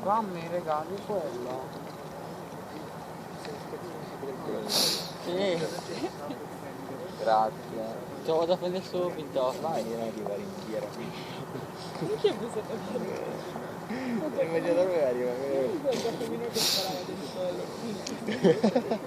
Mamma, mi regali quello. Sì. Grazie. Te lo vado a prendere subito. Vai, non arrivare in fiera. Perché mi stai facendo? Il mediatore arriva. Quanto minuti sparava dentro le